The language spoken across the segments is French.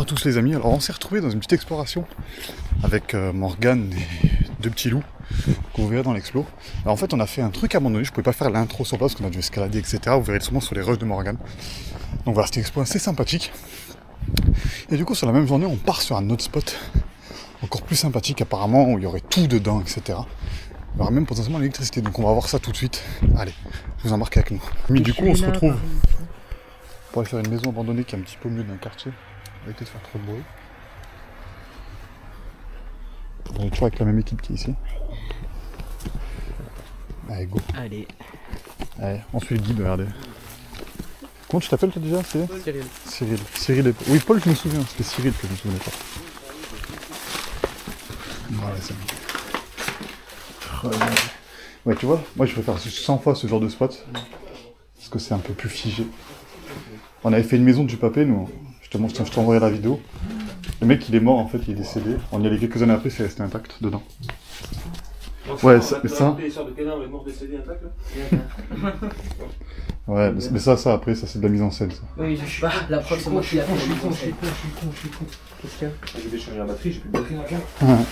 Bonjour à tous les amis, alors on s'est retrouvés dans une petite exploration avec Morgane et deux petits loups qu'on verra dans l'explo. Alors en fait on a fait un truc abandonné, je pouvais pas faire l'intro sur place parce qu'on a dû escalader etc. Vous verrez sûrement sur les rushs de Morgane. Donc voilà, c'était une expo assez sympathique. Et du coup sur la même journée on part sur un autre spot encore plus sympathique apparemment où il y aurait tout dedans etc. Il y aura même potentiellement l'électricité, donc on va voir ça tout de suite. Allez, je vous embarque avec nous. Mais du coup on se retrouve pour aller faire une maison abandonnée qui est un petit peu mieux dans le quartier. On va éviter de faire trop de bruit. On est toujours avec la même équipe qui est ici. Allez, go. Allez. Allez, on suit le guide, regardez. Comment tu t'appelles toi déjà? C'est Cyril. Cyril. Cyril et... Oui, Paul, je me souviens. C'était Cyril que je me souvenais pas. Voilà, c'est bon. Ouais, tu vois, moi je préfère 100 fois ce genre de spot. Parce que c'est un peu plus figé. On avait fait une maison du papé, nous. Je t'envoie la vidéo. Le mec il est mort en fait, il est décédé. On y allait quelques années après, c'est resté intact dedans. Ouais, ça, mais ça... Ouais, mais ça après, ça c'est de la mise en scène ça. Oui, je suis pas. La preuve, c'est moi qui l'a fait. Je suis con. Qu'est-ce qu'il y a? J'ai déchargé la batterie, j'ai plus de batterie dans le cœur. Ouais.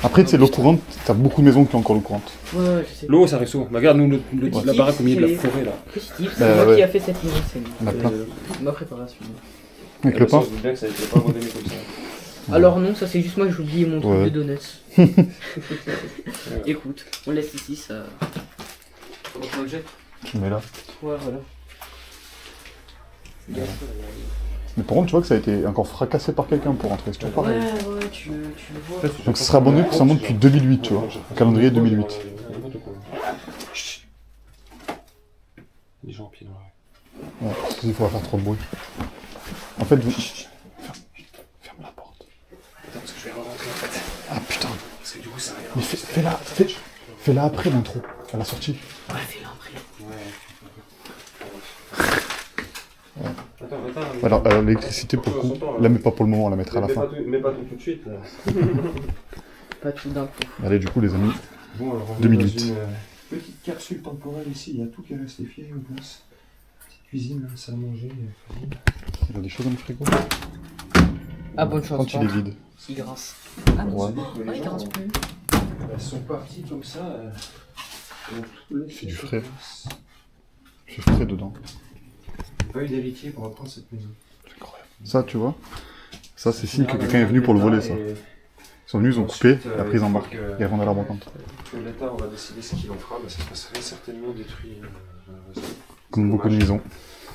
Après, tu sais, l'eau courante, t'as beaucoup de maisons qui ont encore l'eau courante. Ouais, je sais. L'eau, ça arrive souvent. Regarde, nous, la baraque au milieu de la forêt là. Positif, c'est moi qui a fait cette mise en scène. On a plein. Ma préparation. Avec le pain. Je bien que ça a été pas abandonné comme ça. Alors non, ça c'est juste moi que j'ai oublié mon truc Ouais. de donuts. Écoute, on laisse ici ça. Comment on le jette? Tu mets là. Ouais, voilà. Mais par contre, tu vois que ça a été encore fracassé par quelqu'un pour rentrer. C'est toujours pareil. Ouais, tu le vois. Donc ça sera abandonné, ça monte depuis 2008, tu vois. Calendrier 2008. Les gens en pied dans la rue. Ouais, parce qu'il faut pas faire trop de bruit. En fait, vous... Ferme la porte. Attends, parce que je vais rentrer en fait. Ah putain. Parce que du coup, ça arrive. Mais fais-la après l'intro, à la sortie. Ouais, fais-le après. Ouais. Attends. Alors l'électricité pour le coup, la mets pas pour le moment, on la mettra à la fin. Mais pas tout de suite là. Pas tout d'un coup. Allez, du coup, les amis, Bon, alors, on 2008. est dans une petite capsule temporelle ici, il y a tout qui est resté fier en place. Petite cuisine, salle à manger, cuisine. il y a des choses dans le frigo. Ah, bonne chance. Quand il est vide. Il grince. Ah, non, Ouais. il grince plus. Elles sont parties comme ça. Il fait du frais. Il fait frais dedans. J'ai pas eu d'héritier pour reprendre cette maison. C'est incroyable. Ça, tu vois, ça c'est signe que quelqu'un est venu pour le voler, ça. Ils sont venus, ils ont coupé, et après ils embarquent. Ils revendent à leur brocante. L'État, on va décider ce qu'il en fera, bah, ça serait certainement détruit. Comme beaucoup de maisons.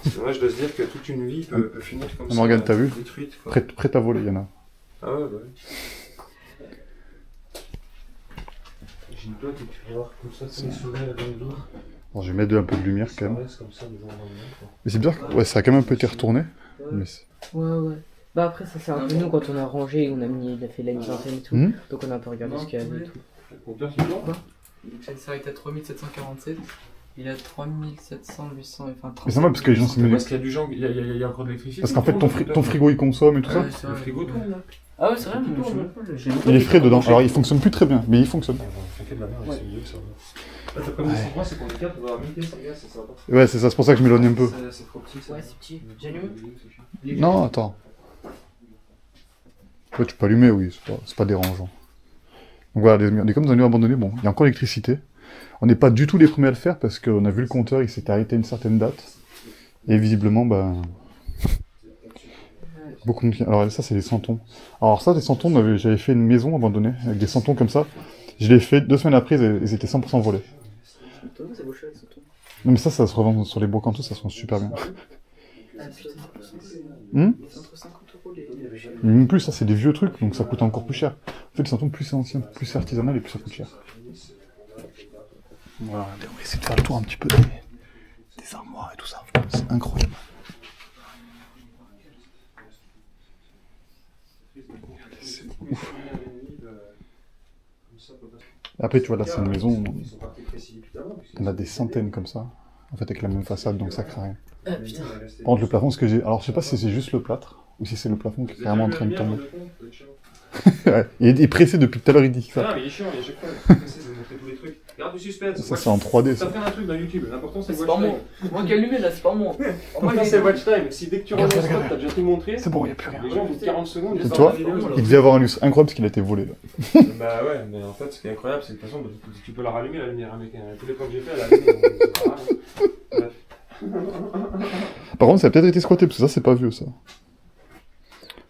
C'est dommage de se dire que toute une vie peut finir comme ça. Morgane, t'as vu? Détruite, quoi. Prête à voler, il y en a. Ah ouais, bah oui. Imagine-toi que tu vas voir comme ça tous les soleils dans les jours. Alors, je vais mettre un peu de lumière quand Ça même. reste comme ça du jour au lendemain, quoi. Mais c'est bizarre, ouais, ça a quand même un peu été retourné. Mais Ouais. Bah après, ça c'est un peu nous quand on a rangé, on a fait la mise en scène et tout. Donc on a un peu regardé ce qu'il y avait et tout. Le compteur, c'est bon. Ça s'arrête à 3747. Il a 3700, 800, enfin 30. c'est normal parce que les gens s'y Parce qu'il y a du genre, il y a encore de l'électricité. Parce qu'en fait, ton frigo il consomme et tout ça. Ouais, c'est Le vrai. frigo tourne là. Ah ouais, c'est vrai, mais je sais pas. Il est frais dedans. Alors il fonctionne plus très bien, mais il fonctionne. On fait que de la merde, c'est mieux que ça. Là, t'as pas mis ce c'est qu'on est capable d'avoir 1000 pièces, les gars, ça va pas. Ouais, c'est ça, c'est pour ça que je m'éloigne un peu. C'est trop petit, ça. Ouais, c'est petit. J'allume. Non, attends. Ouais, tu peux allumer, oui, c'est pas dérangeant. Donc voilà, on est comme dans un lieu abandonné, bon, il y a encore l'électricité. On n'est pas du tout les premiers à le faire parce qu'on a vu le compteur, il s'était arrêté à une certaine date. Et visiblement, beaucoup de... Alors ça, c'est des santons. Alors ça, des santons, j'avais fait une maison abandonnée avec des santons comme ça. Je l'ai fait 2 semaines après, ils étaient 100% volés. C'est beau cher, c'est tout. Non mais ça se revend sur les brocantos, ça se vend super bien. Ah putain. C'est entre 50 € les. Mais même plus, ça c'est des vieux trucs, donc ça coûte encore plus cher. En fait, les santons plus c'est ancien, plus c'est artisanal et plus ça coûte cher. Voilà, on va essayer de faire le tour un petit peu des armoires et tout ça. C'est incroyable. C'est ouf. Après, tu vois, là c'est une maison, on a des centaines comme ça. En fait, avec la même façade, donc ça craint rien. Ah putain. Par contre, le plafond, ce que j'ai... Alors, je sais pas si c'est juste le plâtre, ou si c'est le plafond qui est carrément en train de tomber. Ouais, il est pressé depuis tout à l'heure, il dit ça. Ah, mais il est chiant, il est à chaque fois pressé de montrer tous les trucs. Garde du suspense. Ça, c'est en 3D, Ça ça. fait un truc dans YouTube. L'important, c'est le C'est watch pas time. moi. Moi qui ai allumé là, c'est pas moi. Moi, c'est le watch time. Si dès que tu rentres dans le Regarde, spot, t'as déjà tout montré, C'est bon, il n'y a plus rien. les gens, au bout de 40 secondes, ils Et sortent toi, la vidéo. il devait y avoir un lustre incroyable parce qu'il a été volé là. Bah ouais, mais en fait, ce qui est incroyable, c'est que de toute façon, tu peux la rallumer la lumière, mec. Tous les plans que j'ai fait, elle a allumé. Donc, c'est pas grave. Bref. Par contre, ça a peut-être été squatté parce que ça, c'est pas vieux ça.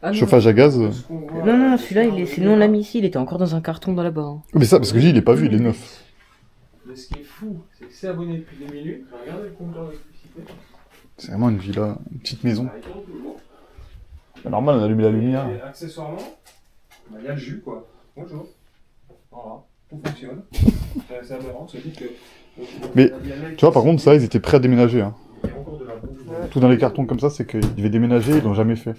Ah, non. Chauffage à gaz. Ce qu'on voit, Non, celui-là, c'est nous on l'a mis ici, il était encore dans un carton dans là-bas. Hein. Mais ça, parce que je dis, il est pas vu, il est neuf. Mais ce qui est fou, c'est que c'est abonné depuis 2 minutes. Regardez le compteur d'électricité. C'est vraiment une villa, une petite maison. Ça tourne toujours. Bah, normal, on a allumé la lumière. Et accessoirement, bah, il y a le jus quoi. Bonjour. Voilà, tout fonctionne. C'est aberrant, ça dit que. Mais, tu vois, par contre, ça, ils étaient prêts à déménager. Hein. Il y a encore de la bouffe. Tout dans les cartons comme ça, c'est qu'ils devaient déménager, ils l'ont jamais fait.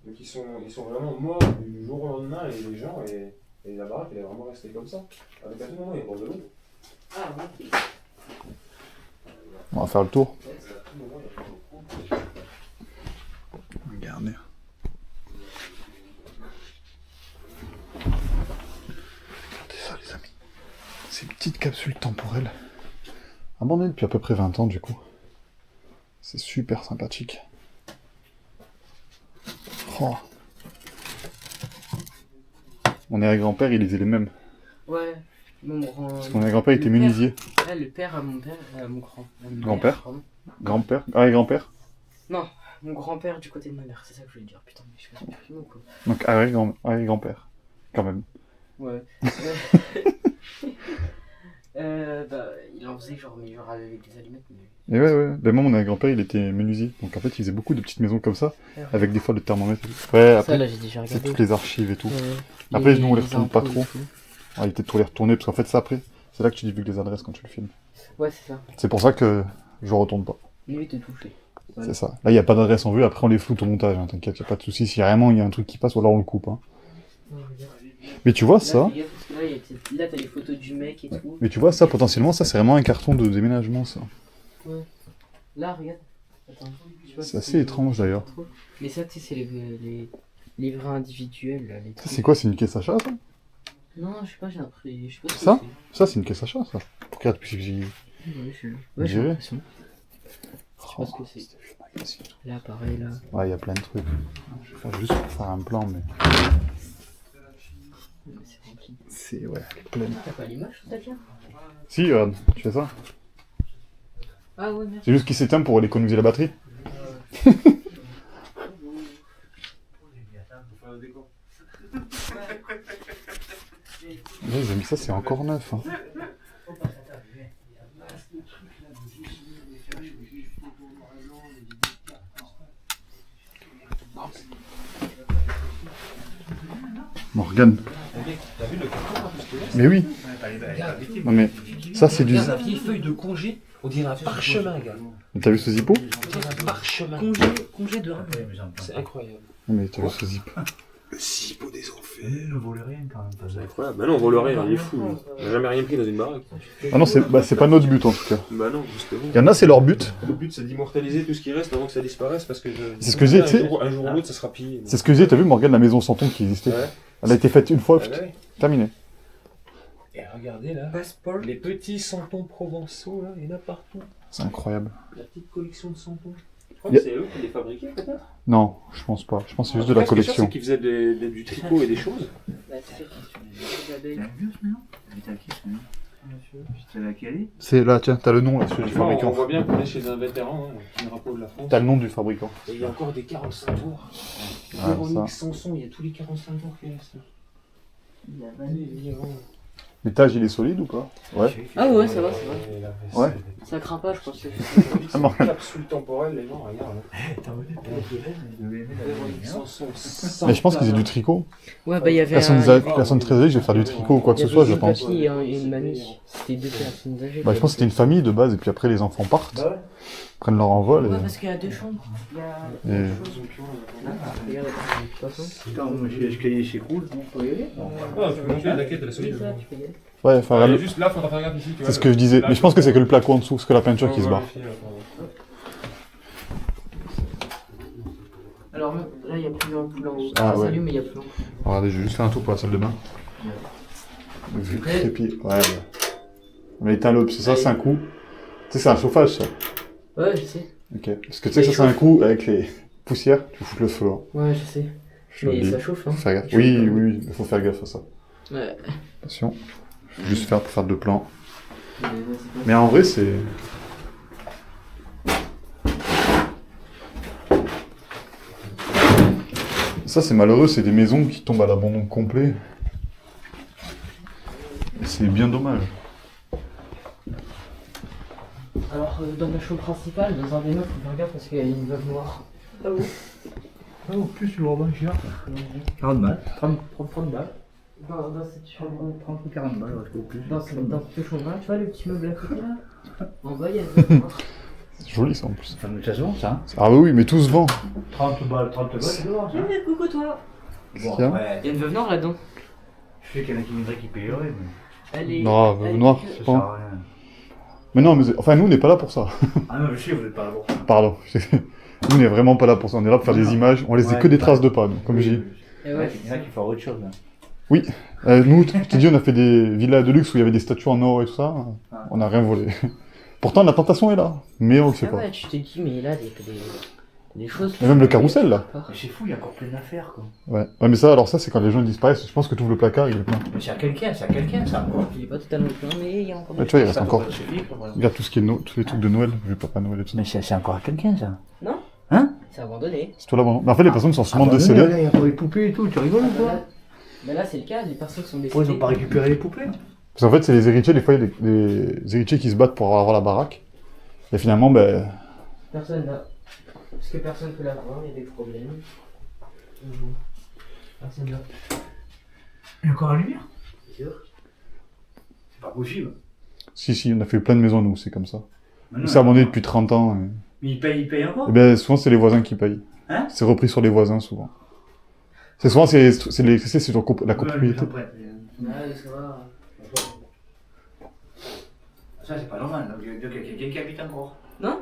Donc ils sont vraiment morts du jour au lendemain, et les gens, et la baraque, elle est vraiment restée comme ça. Avec à tout moment, il y a encore de l'eau. Ah, ouais. On va faire le tour. À tout moment, il y a encore de l'eau. Regardez. Regardez ça, les amis. C'est une petite capsule temporelle. Abandonnée depuis à peu près 20 ans, du coup. C'est super sympathique. Oh. Mon arrière-grand-père, il lisait les mêmes. Ouais, mon grand. Parce que mon arrière-grand-père était Le père. menuisier. Ouais, le père à mon père, à mon grand. Grand-père pardon. Grand-père Arrière-grand-père Non, mon grand-père du côté de ma mère, c'est ça que je voulais dire. Putain, mais je suis pas sûr ou quoi. Donc arrière-grand-père. Quand même. Ouais. Bah, il en faisait genre, mais genre avec des allumettes. Mais... Et ouais. Ben moi, mon arrière-grand-père, il était menuisier. Donc en fait, il faisait beaucoup de petites maisons comme ça, avec des fois le thermomètre. Ouais, Ça, après, là, j'ai déjà c'est regardé. toutes les archives et tout. Ouais. Après, nous, on les Les retourne pas impôts et trop. tout. On va éviter de trop les retourner, parce qu'en fait, ça, après, c'est là que tu divulgues les adresses quand tu le filmes. Ouais, c'est ça. C'est pour ça que je retourne pas. Lui, te touché. Ouais. C'est ça. Là, il n'y a pas d'adresse en vue, après, on les floute au montage, hein, t'inquiète, il a pas de souci. Si vraiment il y a un truc qui passe, ou alors on le coupe. Hein. Mais tu vois, ça... Là, parce que là, t'as les photos du mec et tout. Mais tu vois, ça, potentiellement, ça, c'est vraiment un carton de déménagement, ça. Ouais. Là, regarde. Attends. je sais pas C'est si assez étrange, d'ailleurs. Mais ça, tu sais, c'est les livrets individuels, là. Les Ça, trucs. c'est quoi? C'est une caisse achat, ça? Non, je sais pas, j'ai l'impression. Je sais pas ce que Ça c'est. Ça, c'est une caisse achat, ça. Regarde, puis j'ai... Ouais, j'ai dirait. l'impression. Je sais pas ce que c'est. Là, pareil, là. Ouais, il y a plein de trucs. Je vais faire juste pour faire un plan, mais... C'est rempli. C'est, ouais, plein. T'as pas l'image sur ta carte? Si, regarde, tu fais ça. Ah ouais, merci. C'est juste qu'il s'éteint pour économiser la batterie. Les amis, ça c'est encore neuf. Hein. Morgane. Mais oui. Non mais ça c'est du. La vieille feuille de congé, on dirait un parchemin, gars. T'as vu ce zippo? On dirait un parchemin. Congé de rame. C'est incroyable. Non mais t'as vu ce zip? Le zippo des enfers. Ne vole rien quand même. C'est incroyable. Bah non, on vole rien, il est fou. lui. On n'a jamais rien pris dans une baraque. Ah non, c'est pas notre but en tout cas. Bah non, justement. Il y en a, c'est leur but. Le but c'est d'immortaliser tout ce qui reste avant que ça disparaisse parce que. C'est ce que j'ai, un tu sais. jour- Un jour ou l'autre, ça sera pillé. C'est ce que j'ai, t'as vu Morgane, la maison sans tombe qui existait? Ouais. Elle a été faite une fois, Ah ouais. terminé. Et regardez là. Passeport. Les petits santons provençaux là, il y en a partout. C'est incroyable. La petite collection de santons. Je crois Y a- que c'est eux qui les fabriquaient peut-être. Non, je pense pas. Je pense que c'est juste de la Après, ce qui est sûr, collection. c'est qu'ils faisaient du tricot et des choses. Bah, tu sais, les C'est abeilles. un vieux ce nom? Elle était à qui ce nom? Tu savais à qui elle est? C'est là, tiens, t'as le nom là, celui du Tu vois, on fabricant. voit bien qu'on est chez un vétéran, hein, le drapeau de la France. T'as le nom du fabricant. Et il y a encore des 45 tours. Ah, Véronique ça. Sanson, il y a tous les 45 tours qui restent. L'étage, il est solide ou pas? Ouais. Ah ouais, ça va, ça va. Ouais. Ça craint pas, je pense. C'est Ah, une Morgane. capsule temporelle, les gens, regarde. T'as vu, elle devait aimer la Véronique vie, hein. Sanson. Mais je pense qu'ils aient du tricot. Ouais, bah, il y avait Personne très âgée, je vais faire du tricot ou quoi que ce soit, je pense. papy et une mamie. C'était deux personnes âgées. Bah, je pense que c'était une famille de base, et puis après les enfants partent, prennent leur envol. Ouais, Et... parce qu'il y a deux chambres. Il y a. Et- Regarde, de toute façon. Putain, moi je suis escalier chez Cruz, non? Faut y aller. Ah, tu peux monter la quête, elle est solide. Ça, tu peux y aller. Ouais, enfin, regarde, Juste là, faudra faire gaffe ici. tu vois, c'est ce que je disais. Mais je pense que c'est que le placo en dessous, parce que la peinture qui se barre. Alors là, il n'y a plus d'ampoule en haut. Ah, Ça ouais. s'allume, mais il n'y a plus d'ampoule. Regardez, je vais juste faire un tour pour la salle de bain. Vu le crépi. Ouais, ouais. Mais éteins-le, parce que ça, c'est un coup. Tu sais, c'est un chauffage, ça. Ouais, je sais. Ok. Parce que tu sais que ça, c'est un coup avec les poussières, tu fous le feu. Hein. Ouais, je sais. Je te le Mais dis. ça chauffe, hein. Faut faire gaffe. Il Oui, chauffe, oui, il faut faire gaffe à ça. Ouais. Attention. Faut juste faire pour faire deux plans. Mais vas-y, vas-y. Mais en vrai, c'est... Ça, c'est malheureux, c'est des maisons qui tombent à l'abandon complet. Et c'est bien dommage. Alors, dans la chambre principale, dans un des meubles, faut faire gaffe parce qu'il y a une veuve noire. Ah bon? Ah, au plus, tu vas moins cher. 40 balles. 30 balles. Dans cette chambre. 30 ou 40 balles, parce qu'au plus. Dans cette chambre-là, tu vois le petit meuble à côté là? En bas, il y a une veuve noire. C'est joli, ça, en plus. Ça me chasse ça. Ah bah oui, mais tout se vend. 30 balles, c'est dehors, ça. Coucou toi! Qu'est-ce qu'il y a ouais. Il y a une veuve noire là-dedans. Je sais qu'il y en a qui viendraient qui payeraient, mais Elle est. Non, veuve noire, elle est- je ça sais sert pas. à rien. Mais non, mais enfin, nous, on n'est pas là pour ça. Ah non, je sais, vous n'êtes pas là pour ça. Pardon. Nous, on n'est vraiment pas là pour ça. On est là pour faire des images. On laisse Ouais, que des bah, traces de pas, nous, comme Oui, j'ai dit. oui, oui. Et ouais. Il y en a qui font autre chose, là. Nous, je t'ai dit, on a fait des villas de luxe où il y avait des statues en or et tout ça. On n'a rien volé. Pourtant, la tentation est là. Mais on le sait Ah pas. ouais, tu t'es dit, mais là, des choses. Et même le carrousel, là. Mais c'est fou, il y a encore plein d'affaires, quoi. Ouais. Ouais, mais ça, alors ça, c'est quand les gens disparaissent. Je pense que tu ouvres le placard, il est plein. Mais c'est à quelqu'un, ça. Il est pas totalement plein, mais il y a encore Ouais, des tu vois, il choses. reste encore. Ça suffit, quoi, voilà. Regarde tout ce qui est tous les trucs de Noël, vu Papa Noël et tout ça. Mais c'est encore à quelqu'un, ça. Non? Hein? C'est abandonné. C'est toi là-bas. Mais en fait, les personnes sont souvent Ah, bah, décédées. là, il y a encore les poupées et tout, tu rigoles ou quoi? Mais là, c'est le cas, les personnes sont Pourquoi décédées. ils ont pas récupéré les poupées? Parce qu'en fait, c'est les héritiers, des fois, il y a des héritiers qui se battent pour avoir la baraque. Et finalement, ben. Personne là. Parce que personne peut l'avoir, il y a des problèmes. Personne là. Il y a encore la lumière? C'est sûr. C'est pas possible. Si, on a fait plein de maisons, nous, c'est comme ça. Mais non, C'est abandonné depuis 30 ans. Mais ils payent encore? Et ben, souvent, c'est les voisins qui payent. Hein? C'est repris sur les voisins, souvent. C'est souvent, c'est sur la copropriété. Ouais, ça va. Ça, c'est pas normal. Donc, il y a quelqu'un qui habite encore. Non?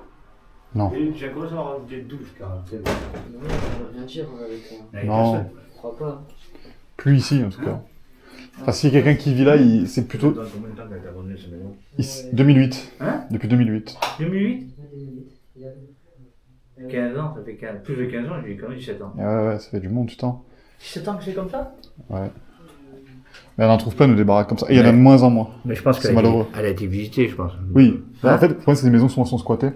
Non. Et j'ai commencé à avoir des douches, carrément. Non, ça veut rien dire avec ça. Il y a Non. personne. Je crois pas. Plus ici, en tout cas. Enfin, s'il y a quelqu'un qui vit là, c'est plutôt Dans combien de temps qu'elle a été abandonnée, cette maison? 2008. Hein? Depuis 2008. 2008? 15 ans, ça fait plus de 15 ans, j'ai quand même 17 ans. Et ouais, ça fait du monde, du temps. 17 ans que c'est comme ça? Ouais. Mais on en trouve plein, nous, des baraques comme ça. Et il y en a Ouais. de moins en moins. Mais je pense C'est qu'elle malheureux. elle a été visitée, je pense. Oui. Hein? En fait, le problème, c'est que les maisons souvent sont squattées.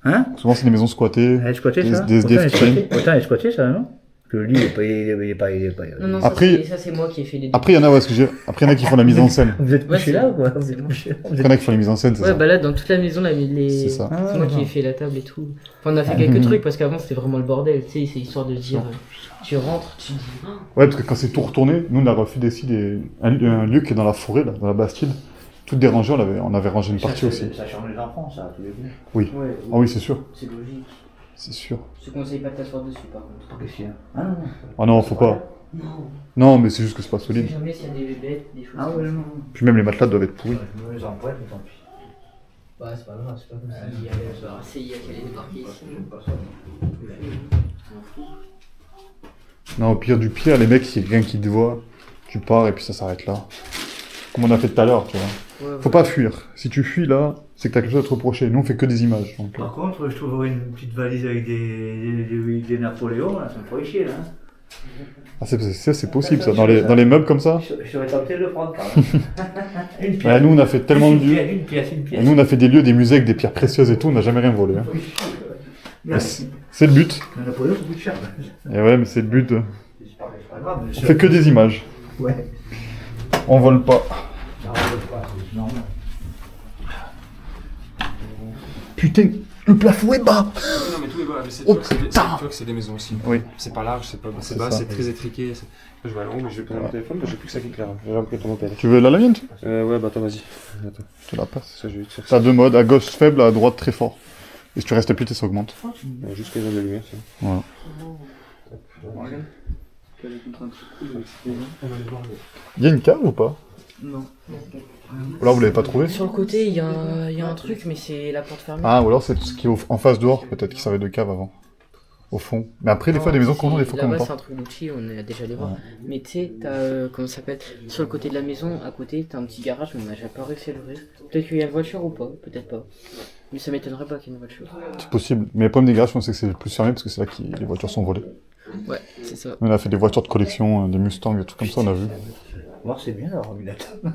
Hein? Souvent, c'est des maisons squattées. Elle est squattée, ça? Des SDF qui traînent. Autant elle est squattée, ça, non? Que lui, il est pas. Non, non, Après- ça c'est moi qui ai fait les deux. Après, il y en a, ouais, Après, il y en a qui font la mise en scène. Vous êtes Ouais, couché c'est- là ou quoi? Vous c'est êtes bon. couché là? Après, il y en a qui font la mise en scène, c'est Ouais, ça. bah là, dans toute la maison, C'est ça. c'est moi qui ai fait la table et tout. Enfin, on a fait quelques trucs parce qu'avant c'était vraiment le bordel, tu sais, c'est histoire de dire. Tu rentres, tu dis. Oh, Ouais, parce que quand c'est tout retourné, nous, on a refait un lieu qui est dans la forêt, là, dans la Bastide. Tout dérangé, on avait rangé une partie aussi. Ça charme les enfants, ça, tous les deux. Oui. ouais, Ah oui, c'est sûr. c'est logique. C'est sûr. Je te conseille pas de t'asseoir dessus par contre. Qu'est-ce qu'il y a? Ah non, Ah non, faut pas. Non, Non, mais c'est juste que c'est pas si solide. jamais s'il y a des bébêtes, des choses. Ah comme ouais, ça. non. Puis même les matelas doivent être pourris. Je me les emprunte, mais tant pis. Bah, c'est pas grave, c'est pas comme si il y avait un CIA qui allait débarquer ici. J'aime pas ça. Non, au pire du pire, les mecs, s'il y a quelqu'un qui te voit, tu pars et puis ça s'arrête là. Comme on a fait tout à l'heure, tu vois. Ouais, Faut pas fuir. Si tu fuis là, c'est que t'as quelque chose à te reprocher. Nous, on fait que des images. Donc, Par contre, je trouverais une petite valise avec des Napoléons, là, ça me ferait chier, là. hein. Ah, c'est possible, ça. Dans les meubles comme ça. Je serais tenté de le prendre, quand même. Une pièce. Ouais, nous, on a fait tellement de lieux. Une pièce. Et nous, on a fait des lieux, des musées avec des pierres précieuses et tout. On n'a jamais rien volé. Hein. Mais c'est le but. Le Napoléon, ça coûte cher. Et ouais, mais c'est le but. C'est pas grave. On fait que des images. Ouais. On vole pas. Non, on veut pas, c'est normal. Putain, le plafond est bas. Non, mais tout est bas. Mais c'est Oh, tu vois que c'est des- putain. tu vois que c'est des maisons aussi. Oui. C'est pas large, c'est pas C'est bas, ça. c'est très étriqué. Je vais aller en haut, mais je vais prendre mon téléphone, mais j'ai plus que ça qui éclaire. J'ai jamais pris ton appel. Tu veux la mienne? Ouais, bah attends, vas-y. Attends, Je te la passe. ça, je vais te faire T'as ça. deux modes, à gauche faible, à droite très fort. Et si tu restes appuyer, ça augmente. Juste qu'ils ont de la lumière, ça. Voilà. Il y a une cave ou pas? Non. Ou alors vous l'avez pas trouvé? Sur le côté, il y a un truc, mais c'est la porte fermée. Ah, ou alors c'est ce qui est en face dehors, peut-être, qui servait de cave avant. au fond. Mais après, des fois, des maisons qu'on a, des fois qu'on Là-bas, n'a c'est pas. un truc d'outils, on est déjà allé voir. Ouais. Mais tu sais, t'as, comment ça s'appelle, sur le côté de la maison, à côté, t'as un petit garage, mais on n'a jamais pas réussi à l'ouvrir. Peut-être qu'il y a une voiture ou pas, peut-être pas. Mais ça m'étonnerait pas qu'il y ait une voiture. C'est possible. Mais le problème des garages, je pense que c'est le plus fermé parce que c'est là que les voitures sont volées. Ouais, c'est ça. Nous, on a fait des voitures de collection, des Mustangs, des trucs comme ça, on a vu. Voir, c'est bien d'avoir mis la table.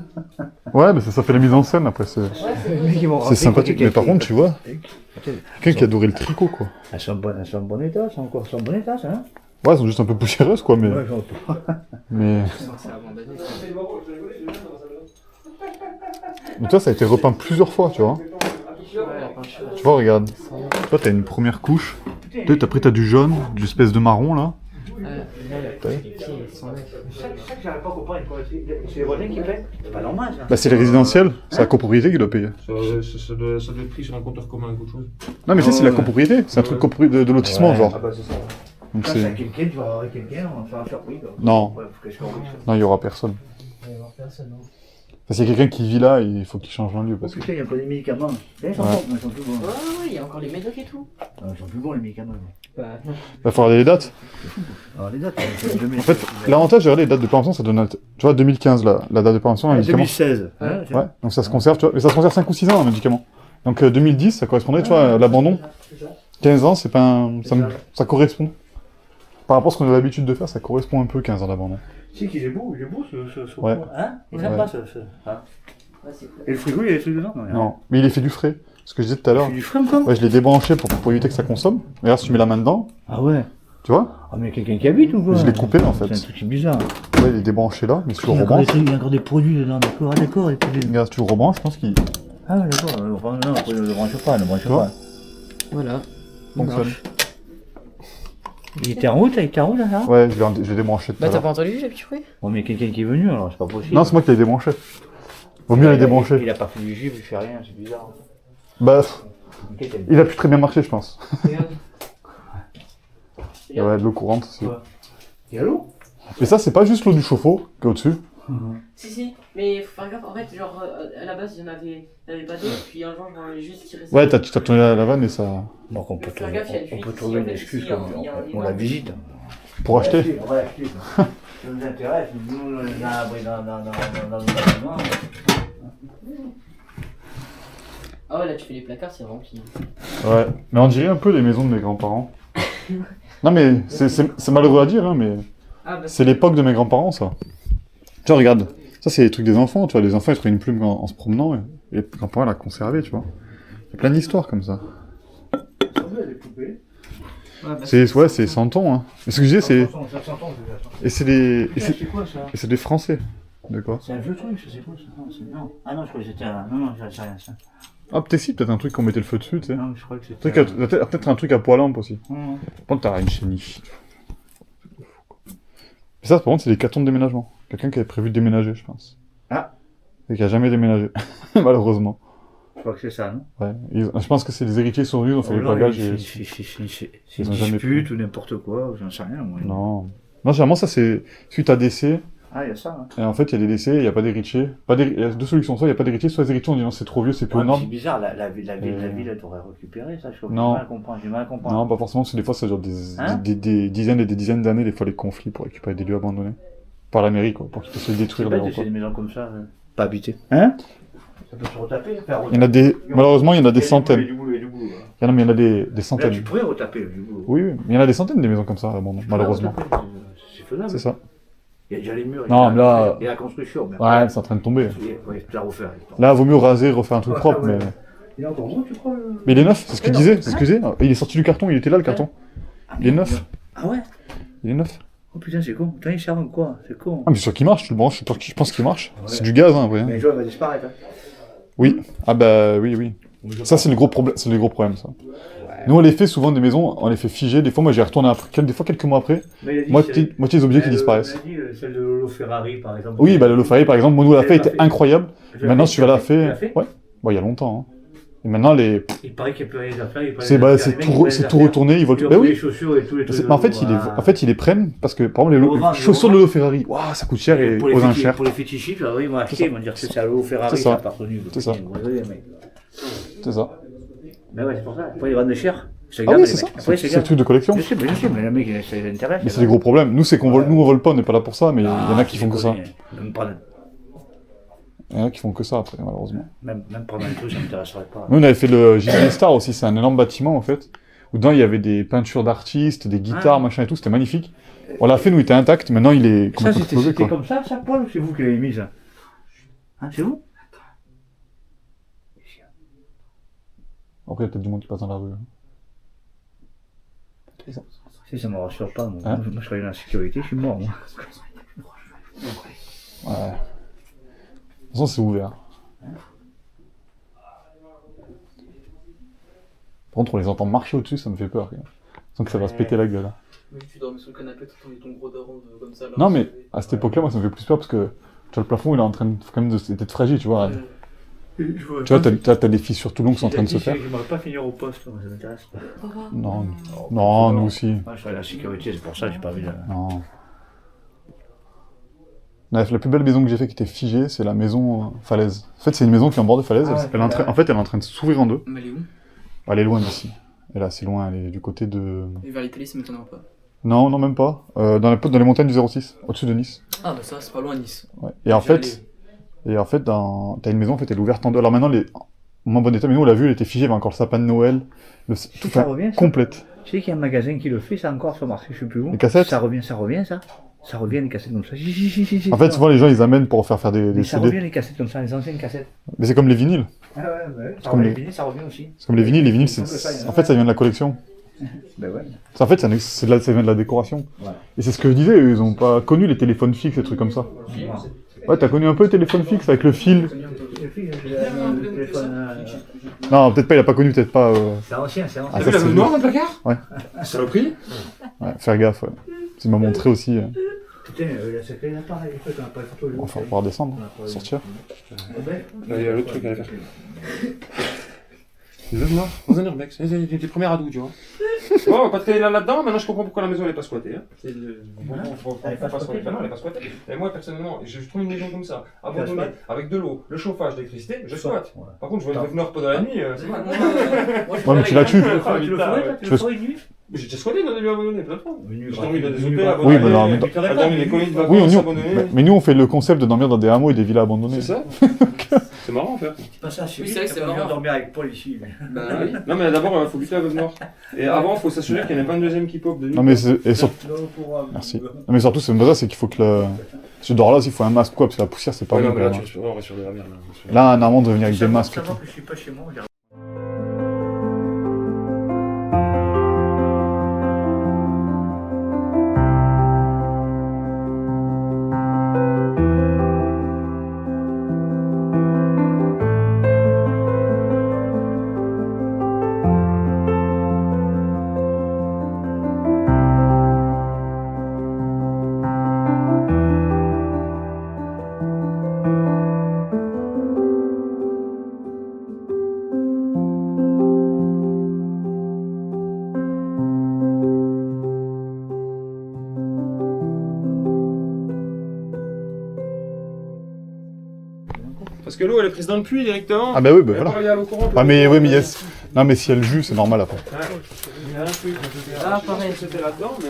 Ouais, mais ça fait la mise en scène après. C'est sympathique. Mais par contre, tu vois, quelqu'un qui adorait le tricot, quoi. Elles sont en bon état, elles sont encore en bon état, ça, hein. Ouais, elles sont juste un peu poussiéreuses, quoi, mais. Ouais, j'entends. Mais. C'est abandonné. Mais toi, ça a été repeint plusieurs fois, tu vois. Ouais, la peinture. Tu vois, regarde. Toi, t'as une première couche. Après, t'as du jaune, de l'espèce de marron, là. Là, Ouais. les pieds, ils sont nets. C'est ça que j'arrive pas à comprendre. C'est les voisins qui paient. C'est pas normal, ça. Bah, c'est les résidentiels. C'est la copropriété qui doit payer. Ça doit être pris sur un compteur commun ou autre chose. Non, mais tu sais, c'est Ouais. la copropriété. C'est un truc de lotissement, Ouais. genre. Ah bah c'est ça. Donc, Quand c'est. c'est quelqu'un, tu vas avoir quelqu'un, on va faire un surprise. quoi. Non. Ouais, faut que je corrige ça. Non, il y aura personne. Il va y avoir personne, non. Parce qu'il y a quelqu'un qui vit là, il faut qu'il change un lieu. Parce que... Putain, il y a pas des médicaments. Ils sont Ouais. bons, ils sont plus bons. Ouais, ouais, il y a encore les médocs et tout. Ils sont plus bons, les médicaments. Bah, non. Va falloir les dates. Alors, les dates, En fait, l'avantage, regardez, les dates de péremption, ça donne. Tu vois, 2015, là, la date de péremption, un médicament. 2016. Ouais, donc ça se conserve, tu vois. Mais ça se conserve 5 ou 6 ans, un médicament. Donc 2010, ça correspondrait, tu vois, à l'abandon. 15 ans, c'est pas un. Ça correspond. Par rapport à ce qu'on a l'habitude de faire, ça correspond un peu 15 ans d'abandon. Si, qu'il est beau ce Ouais. Hein Il aime Ouais. pas ce. Hein Ouais, c'est cool. Et le frigo, il y a des trucs dedans Non, mais il est fait du frais. Ce que je disais tout à l'heure. C'est du frais encore Ouais, je l'ai débranché pour éviter que ça consomme. Mais là, si tu mets la main dedans, Ah ouais. tu vois, Ah, mais quelqu'un qui habite ou quoi je l'ai coupé en fait. C'est un truc bizarre. Ouais, il est débranché là, mais si tu le Il y a encore des rebranches, trucs- il y a encore des produits dedans, d'accord. Ah, d'accord, les produits. regarde, si tu le rebranches, je pense qu'il Ah, d'accord. Enfin, non, après, ne branche pas, ne branche Tu vois pas. Voilà. fonctionne. Il était en route, là Ouais, je l'ai débranché tout Bah, à t'as l'heure. pas entendu, j'ai petit bruit? Bon, mais quelqu'un qui est venu, alors c'est pas possible. Non, c'est moi qui l'ai débranché. Vaut mieux les débrancher. Il a pas fait du givre, il fait rien, c'est bizarre. Bah, Ok, t'as- il a plus très bien marché, je pense. Regarde. Il y a de l'eau courante aussi. Ouais. Il y a l'eau Mais ça, c'est pas juste l'eau du chauffe-eau qui est au-dessus. Si, mais faut faire gaffe, en fait, genre, à la base, il y en avait pas d'eau, puis un jour, j'en ai juste tiré ça. Ouais, tu t'as tourné la vanne et ça. Donc on peut Faut faire gaffe, il y a trouver, une on peut fuite, trouver si, une en fait, excuse si, comme il y a un on la visite. Pour acheter. On va l'acheter. Ça nous intéresse, nous on a abri dans le bâtiment. Ah ouais, là, tu fais les placards, c'est rempli. Ouais, mais on dirait un peu les maisons de mes grands-parents. Non, mais c'est malheureux à dire, hein, mais Ah, bah, c'est l'époque de mes grands-parents, ça. Tu vois, regarde, ça c'est les trucs des enfants, tu vois, les enfants ils trouvent une plume en se promenant, et les grands-parents la conservé, tu vois. Il y a plein d'histoires comme ça. C'est 100 ans, hein. Mais ce que je disais, c'est. Et c'est des. Et c'est C'est quoi ça et c'est des Français. De quoi? C'est un vieux truc, c'est quoi ça? Non. Ah non, je crois que c'était un. Non, c'est rien ça. Ah, peut-être si, peut-être un truc qu'on mettait le feu dessus, tu sais. Non, je crois que c'était. Peut-être un truc à poids lampe aussi. Hum. Par contre, t'as une chenille. Et ça, par contre, c'est des cartons de déménagement. Quelqu'un qui avait prévu de déménager, je pense. Ah. Et qui a jamais déménagé, malheureusement. Je crois que c'est ça, non? Ouais. Je pense que c'est les héritiers qui sont venus, ils ont fait les bagages et... C'est Ils une ont jamais dispute ou n'importe quoi, j'en sais rien. Moi. Non. Non, généralement, ça, c'est suite à décès. Ah, il y a ça. Hein. Et en fait, il y a des décès, il n'y a pas d'héritier. Il y a deux solutions. Soit il n'y a pas d'héritier, soit les héritiers ont dit non, c'est trop vieux, c'est plus aux C'est normes. bizarre, la ville, elle devrait récupérer ça. Je trouve. Non. J'ai mal à comprendre. Non, pas forcément, parce que des fois, ça dure des, Hein des dizaines et des dizaines d'années, des fois, les conflits pour récupérer des lieux abandonnés. Par la mairie, quoi, pour qu'ils puissent les C'est détruire. bête, les c'est repas. des maisons comme ça, pas habitées. Hein? Ça peut se retaper, faire Il y en a des, malheureusement, il y en a des centaines. Il y a du boulot. Il y en a des Là, centaines. tu pourrais retaper du boulot. Oui, oui, mais il y en a des centaines des maisons comme ça, abandonnées, malheureusement. C'est faisable. C'est ça. Il y a déjà les murs. Non, mais là- Il y a la construction. Mais Ouais, c'est en train de tomber. Ouais, tu la refaire. Là, vaut mieux raser, refaire un truc Ouais, propre, ouais. mais... Il est encore bon, tu crois? Mais il est neuf, c'est ce que je Non. disais, c'est ce que je disais. Il est sorti du carton, il était là, le carton. Il est neuf. Ah ouais? Il est neuf. Oh putain, c'est con. Putain, il charme quoi? C'est con. Ah, mais c'est sûr qu'il marche, tu le branches, je pense qu'il marche. Ouais. C'est du gaz, hein, après. Hein. Mais le jeu va disparaître. Hein. Oui. Ah bah, oui, oui. Ça, c'est le gros problème, c'est le gros problème, ça. Nous, on les fait souvent des maisons, on les fait figer. Des fois, moi, j'y retourné après, des fois quelques mois après. Mais il a dit, Moitié des objets qui disparaissent. Il a dit celle de Lolo Ferrari, par exemple. Oui, bah, le Ferrari, par exemple, moi, nous, on l'a fait, Elle l'a était incroyable. Je l'ai Maintenant, fait, si tu vas la tu l'as faire. fait Ouais. Bon, il y a longtemps, hein. Et maintenant, les. Il paraît qu'il n'y a plus rien à faire. C'est tout retourné, ils volent. Bah Les oui. chaussures et tous les trucs. Mais en fait, ils les prennent parce que, par exemple, les chaussures de Lolo Ferrari, waouh, ça coûte cher et aux enchères. Pour les fétichistes, oui, ils vont C'est acheter, ça. ils vont dire que c'est à Lolo Ferrari, C'est ça. ça appartenu. C'est ça. Désolé, mec. C'est ça. Mais ouais, c'est pour ça. Après, ils vendent cher. Je Ah regarde oui, les c'est ça. mecs. Après, je C'est le regarde. truc de collection. Je sais, mais le mec, ça les intéresse. Mais c'est des gros problèmes. Nous, c'est qu'on vole, nous on vole pas, on n'est pas là pour ça, mais il y en a qui font que ça. Même prendre, Il y en a qui font que ça après, malheureusement. même prendre un truc, ça m'intéresserait pas. Nous, on avait fait le JDS Star aussi, c'est un énorme bâtiment en fait, où dedans il y avait des peintures d'artistes, des guitares, Ah. machin et tout, c'était magnifique. On l'a fait, nous, il était intact, maintenant il est Ça, complètement explosé, c'était quoi. comme ça, Paul, ou c'est vous qui l'avez mis, ça? Hein, c'est vous? Après, il y a peut-être du monde qui passe dans la rue. Si, ça me rassure pas, moi. Hein? Moi, je serais dans la sécurité, je suis mort, moi. Ouais. De toute façon, c'est ouvert. Par contre, on les entend marcher au-dessus, ça me fait peur. Quoi. Sans que ça va se péter la gueule. Hein. Oui, tu dormais sur le canapé, t'entendais ton gros daron comme ça. Là, Non, mais à cette époque-là, moi, ça me fait plus peur parce que tu vois, le plafond, il est en train de, quand même d'être fragile, tu vois. Tu vois, t'as des fissures tout longues qui sont en train de se faire. J'aimerais pas finir au poste, moi, ça m'intéresse pas. Non, non, nous aussi. Moi, je serais dans la sécurité, c'est pour ça que j'ai pas envie de... Non. Bref, la plus belle maison que j'ai fait qui était figée, c'est la maison falaise. En fait, c'est une maison qui est en bord de falaise. Ah ouais, Elle est en train, en fait, elle est en train de s'ouvrir en deux. Mais elle est où? Elle est loin d'ici. Et là, c'est loin, elle est du côté de... Et vers l'Italie, ça m'étonnera pas. Non, non, même pas. Dans les montagnes du 06, au-dessus de Nice. Ah, bah ça, c'est pas loin, Nice. Ouais. Et en fait, t'as une maison, en fait, elle est ouverte en deux. Alors maintenant, elle est en moins bon état, mais nous, on l'a vu, elle était figée, il y avait encore le sapin de Noël, tout, Ça revient, ça complète. Tu sais qu'il y a un magasin qui le fait, ça encore sur Marseille, je sais plus où. Les cassettes Ça revient, ça. Ça revient, les cassettes comme ça. En fait, souvent, les gens, ils amènent pour faire des Mais ça CD. revient, les cassettes comme ça, les anciennes cassettes. Mais c'est comme les vinyles. Ah ouais, ça comme revient, ça revient aussi. C'est comme les vinyles. Les vinyles, Donc, ça, il y en a en fait, ça vient de la collection. Ben ouais. En fait, ça vient de la décoration. Ouais. Et c'est ce que je disais, eux, ils ont pas connu les téléphones fixes, des trucs comme ça. Ouais, t'as connu un peu le téléphone fixe avec le fil. Le téléphone, Non, peut-être pas, il a pas connu, peut-être pas. c'est ancien, c'est ancien. Ah, T'as ça, vu la c'est veuve noire dans le placard? Ouais. Saloperie? Ouais, faire gaffe, ouais. Il m'a montré aussi. Putain, la secrétaire, là, pareil, en fait, on a pas de photo. On va pouvoir descendre, sortir. Il y a l'autre truc à la faire. Les veuves noires dans un urbex. T'es premier ado, tu vois. Bon, pas de caler là-dedans, maintenant je comprends pourquoi la maison elle est pas squattée. Hein. Faut Elle est pas pas squattée, non, elle est pas squattée. Et moi personnellement, je trouve une maison comme ça, abandonnée, avec de l'eau, le chauffage, l'électricité, je squatte. Ouais. Par contre, je vois une veuve noire pendant la nuit, c'est mal. Ouais, mais tu la tues. Tu le ferais, toi, tu le ferais une nuit? Mais j'ai déjà squatté dans des lieux abandonnés, plein de fois. Une nuit, J'ai dormi dans des une nuit, hôtels bah, abandonnés. Oui, mais non, mais tu t'aurais j'ai pas dormi dans des dit. colonies de Oui, vacances nous, abandonnées. mais nous, on fait le concept de dormir dans des hameaux et des villas abandonnées. C'est ça. C'est marrant en fait. C'est pas ça, Oui, c'est vrai que c'est marrant. dormir avec Paul ici. Bah oui. Non mais d'abord, il faut buter la veuve noire. Et avant, il faut s'assurer qu'il n'y en ait pas une deuxième qui pop de nuit. Non, mais Merci. Non, mais surtout, c'est ça, c'est qu'il faut que le. Si tu dors là aussi, il faut un masque, quoi, parce que la poussière, c'est pas Ouais, bon. non, mais là, quand même. on reste sur de la merde. Là, un amant de venir avec des masques et tout. que je suis pas chez moi. Parce que l'eau, elle est prise dans le puits directement. Ah, bah oui, bah Elle voilà. part aller à l'eau courante. Ah, mais oui, mais yes. Non, mais si elle jus, c'est normal après. Ouais. Il y a un truc. Ah, Je sais pareil. pas si c'était là-dedans, mais.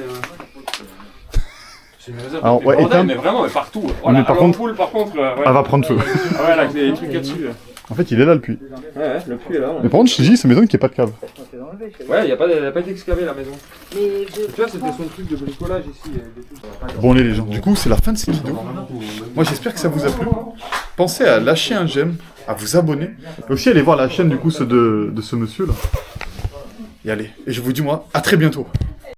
C'est une réserve. Alors, ouais, bordel, éteins- mais vraiment, mais partout. mais Voilà, par à contre- l'ampoule, par contre. Ouais. Elle va prendre feu. Ah ouais, là, avec les trucs là-dessus. En fait, il est là, le puits. Ouais, le puits est là. Mais par contre, je te dis, c'est maison qui est pas de cave. Ouais, elle a pas été excavée la maison. Mais Tu vois, c'était son truc de bricolage ici. Bon, les gens, du coup, c'est la fin de cette vidéo. Moi, j'espère que ça vous a plu. Pensez à lâcher un j'aime, à vous abonner. Et aussi, allez voir la chaîne, du coup, de ce monsieur-là. Et allez, et je vous dis, moi, à très bientôt.